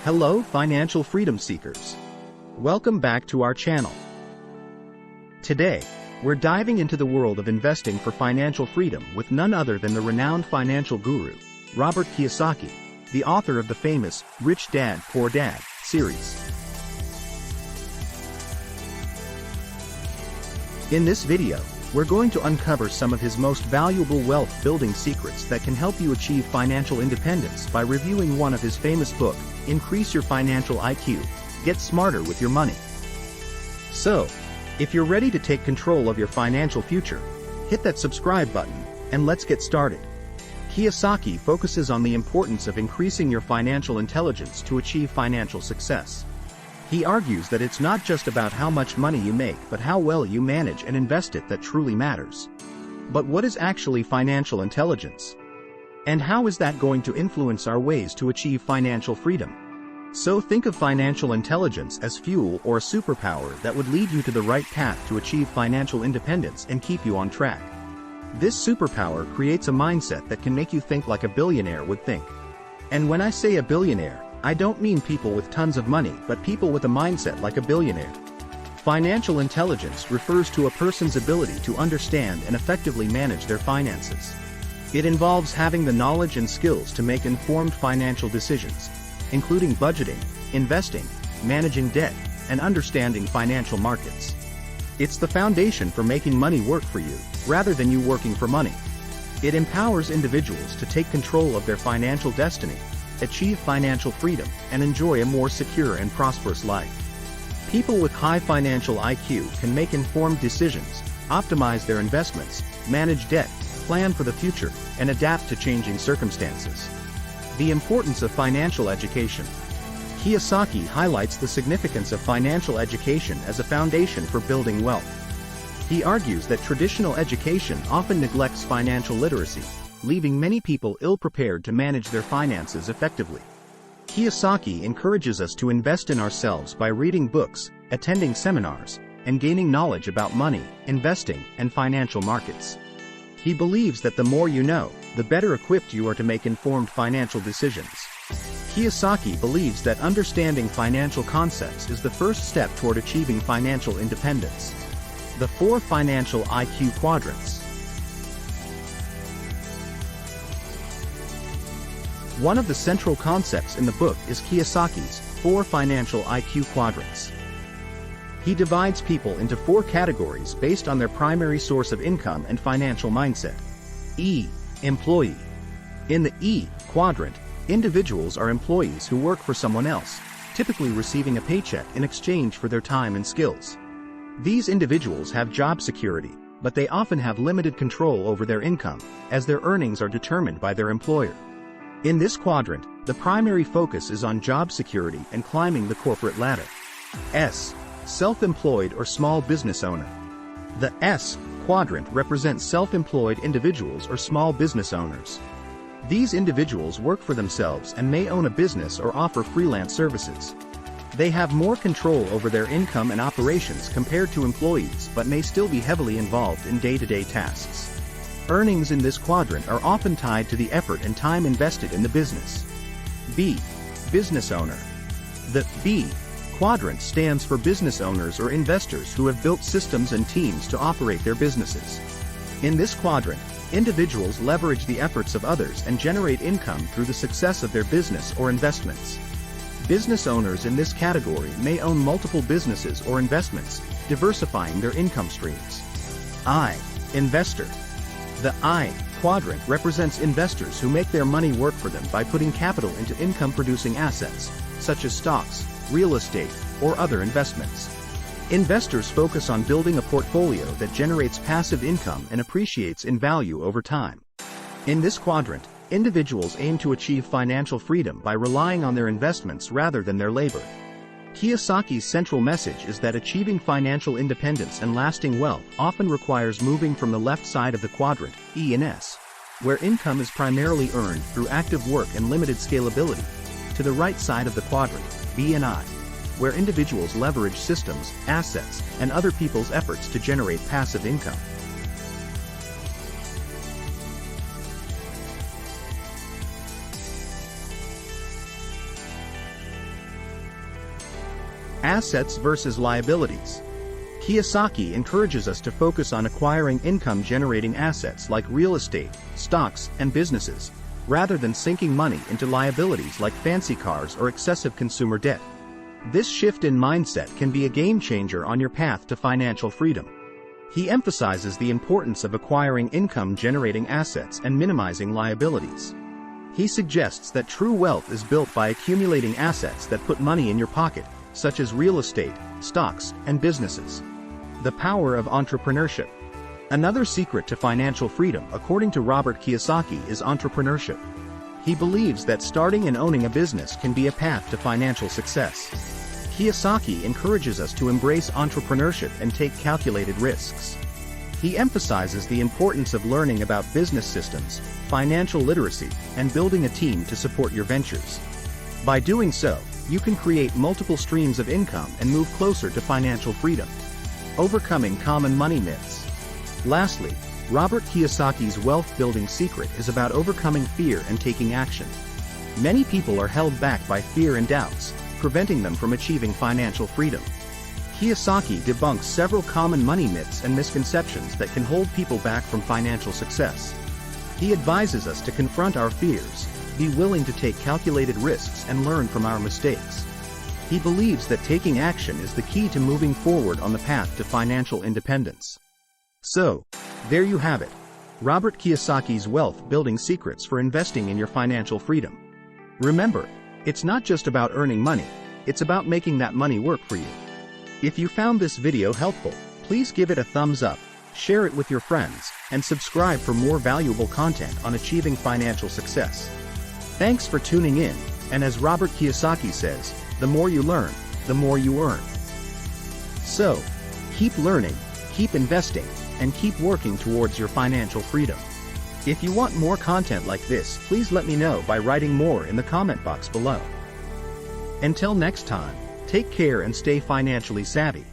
Hello, financial freedom seekers. Welcome back to our channel. Today, we're diving into the world of investing for financial freedom with none other than the renowned financial guru, Robert Kiyosaki, the author of the famous Rich Dad, Poor Dad series. In this video, we're going to uncover some of his most valuable wealth-building secrets that can help you achieve financial independence by reviewing one of his famous books, Increase Your Financial IQ, Get Smarter with Your Money. So, if you're ready to take control of your financial future, hit that subscribe button, and let's get started. Kiyosaki focuses on the importance of increasing your financial intelligence to achieve financial success. He argues that it's not just about how much money you make but how well you manage and invest it that truly matters. But what is actually financial intelligence? And how is that going to influence our ways to achieve financial freedom? So think of financial intelligence as fuel or a superpower that would lead you to the right path to achieve financial independence and keep you on track. This superpower creates a mindset that can make you think like a billionaire would think. And when I say a billionaire, I don't mean people with tons of money but people with a mindset like a billionaire. Financial intelligence refers to a person's ability to understand and effectively manage their finances. It involves having the knowledge and skills to make informed financial decisions, including budgeting, investing, managing debt, and understanding financial markets. It's the foundation for making money work for you, rather than you working for money. It empowers individuals to take control of their financial destiny, achieve financial freedom, and enjoy a more secure and prosperous life. People with high financial IQ can make informed decisions, optimize their investments, manage debt, plan for the future, and adapt to changing circumstances. The importance of financial education. Kiyosaki highlights the significance of financial education as a foundation for building wealth. He argues that traditional education often neglects financial literacy, leaving many people ill-prepared to manage their finances effectively. Kiyosaki encourages us to invest in ourselves by reading books, attending seminars, and gaining knowledge about money, investing, and financial markets. He believes that the more you know, the better equipped you are to make informed financial decisions. Kiyosaki believes that understanding financial concepts is the first step toward achieving financial independence. The 4 financial IQ quadrants. One of the central concepts in the book is Kiyosaki's 4 financial IQ quadrants. He divides people into 4 categories based on their primary source of income and financial mindset. E. Employee. In the E quadrant, individuals are employees who work for someone else, typically receiving a paycheck in exchange for their time and skills. These individuals have job security, but they often have limited control over their income, as their earnings are determined by their employer. In this quadrant, the primary focus is on job security and climbing the corporate ladder. S. Self-employed or small business owner. The S quadrant represents self-employed individuals or small business owners. These individuals work for themselves and may own a business or offer freelance services. They have more control over their income and operations compared to employees but may still be heavily involved in day-to-day tasks. Earnings in this quadrant are often tied to the effort and time invested in the business. B. Business owner. The B quadrant stands for business owners or investors who have built systems and teams to operate their businesses. In this quadrant, individuals leverage the efforts of others and generate income through the success of their business or investments. Business owners in this category may own multiple businesses or investments, diversifying their income streams. I. Investor. The I quadrant represents investors who make their money work for them by putting capital into income-producing assets, such as stocks, real estate, or other investments. Investors focus on building a portfolio that generates passive income and appreciates in value over time. In this quadrant, individuals aim to achieve financial freedom by relying on their investments rather than their labor. Kiyosaki's central message is that achieving financial independence and lasting wealth often requires moving from the left side of the quadrant, E and S, where income is primarily earned through active work and limited scalability, to the right side of the quadrant, B and I, where individuals leverage systems, assets, and other people's efforts to generate passive income. Assets versus liabilities. Kiyosaki encourages us to focus on acquiring income-generating assets like real estate, stocks, and businesses, rather than sinking money into liabilities like fancy cars or excessive consumer debt. This shift in mindset can be a game-changer on your path to financial freedom. He emphasizes the importance of acquiring income-generating assets and minimizing liabilities. He suggests that true wealth is built by accumulating assets that put money in your pocket, such as real estate, stocks, and businesses. The power of entrepreneurship. Another secret to financial freedom, according to Robert Kiyosaki, is entrepreneurship. He believes that starting and owning a business can be a path to financial success. Kiyosaki encourages us to embrace entrepreneurship and take calculated risks. He emphasizes the importance of learning about business systems, financial literacy, and building a team to support your ventures. By doing so, you can create multiple streams of income and move closer to financial freedom. Overcoming common money myths. Lastly, Robert Kiyosaki's wealth-building secret is about overcoming fear and taking action. Many people are held back by fear and doubts, preventing them from achieving financial freedom. Kiyosaki debunks several common money myths and misconceptions that can hold people back from financial success. He advises us to confront our fears, be willing to take calculated risks, and learn from our mistakes. He believes that taking action is the key to moving forward on the path to financial independence. So, there you have it. Robert Kiyosaki's wealth-building secrets for investing in your financial freedom. Remember, it's not just about earning money, it's about making that money work for you. If you found this video helpful, please give it a thumbs up, share it with your friends, and subscribe for more valuable content on achieving financial success. Thanks for tuning in, and as Robert Kiyosaki says, the more you learn, the more you earn. So, keep learning, keep investing, and keep working towards your financial freedom. If you want more content like this, please let me know by writing more in the comment box below. Until next time, take care and stay financially savvy.